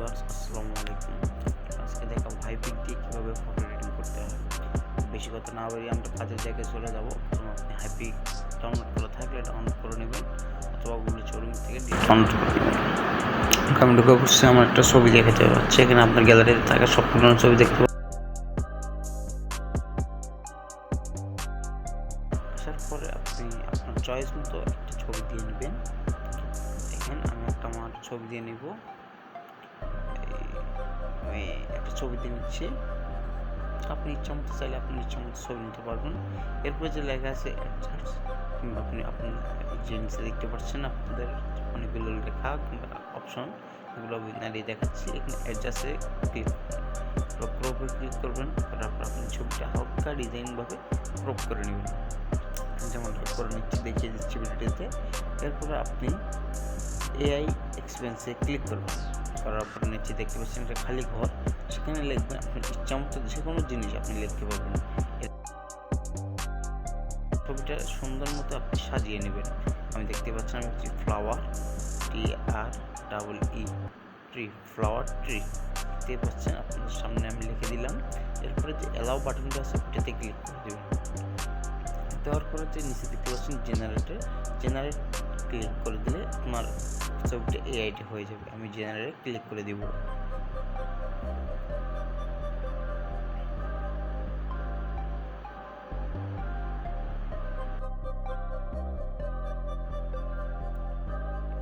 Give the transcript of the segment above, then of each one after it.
Viewers, আসসালামু আলাইকুম। আজকে দেখাবো হাইপিক দিয়ে কীভাবে ফটো এডিটিং করতে হয়। বেশি কথা না বাড়িয়ে আমরা কাজের জায়গায় চলে যাব। প্রথমে আপনি হাইপিক ডাউনলোড করা থাকলে ডাউনলোড করে নেবেন, অথবা গুগল শোরুম থেকে ডাউনলোড করে নেবেন। আমি ঢুকে পড়ছি, আমার একটা ছবি দেখাতে পাচ্ছে। এখানে আপনার গ্যালারিতে থাকা সব ধরনের ছবি দেখতে পাচ্ছেন। আসার পরে আপনি আপনার চয়েস মতো একটা ছবি দিয়ে নেবেন। দেখেন আমি আমার ছবি দিয়ে নেব। আমি একটা ছবি দিয়ে নিচ্ছি। আপনি ইচ্ছা মতো চাইলে আপনি ইচ্ছা মতো ছবি নিতে পারবেন। এরপরে যে লেখা আছে অ্যাডজাস্ট, কিংবা আপনি আপনার যে নিচে দেখতে পাচ্ছেন আপনাদের অনেকগুলো লেখা কিংবা অপশন, এগুলো আমি নাড়িয়ে দেখাচ্ছি। এখানে অ্যাডজাস্টে ক্লিক ক্রপে ক্লিক করবেন। তারপর আপনি ছবিটা হালকা ডিজাইনভাবে ক্রপ করে নেবেন। যেমন করে নিচ্ছি, দেখিয়ে দিচ্ছি ভিডিওতে। এরপরে আপনি এআই এক্সপেন্সে ক্লিক করবেন। করার পর নিচে দেখতে পাচ্ছেন একটা খালি ঘর, সেখানে লিখবেন আপনার ইচ্ছা মতো যে কোনো জিনিস আপনি লিখতে পারবেন। ছবিটা সুন্দর মতো আপনি সাজিয়ে নেবেন। আমি দেখতে পাচ্ছি আমি একটি flower, TREE tree, flower tree দেখতে পাচ্ছেন আপনাদের সামনে আমি লিখে দিলাম। এরপরে যে অ্যালাউ বাটনটা আছে ওটাতে ক্লিক করে দেবেন। দেওয়ার পরে যে নিচে দেখতে পাচ্ছেন জেনারেট ক্লিক করে দিলে আপনার ছবিটা এআইটি হয়ে যাবে। আমি জেনারেট ক্লিক করে দিব।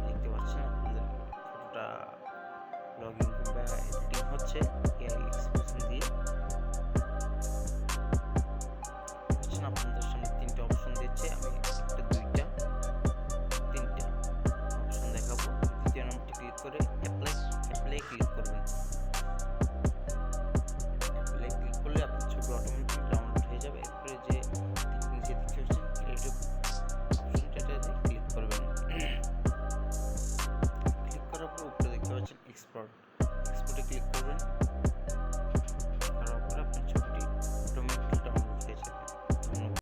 দেখতে পাচ্ছেন আপনাদের ফটোটা লগইন কিংবা এডিটিং হচ্ছে এআই এক্সপ্রেশন দিয়ে। আপনাদের সামনে তিনটা অপশন দিচ্ছে, আমি একটা, দুইটা, তিনটা অপশন দেখাবো। দ্বিতীয় নাম্বারটি ক্লিক করে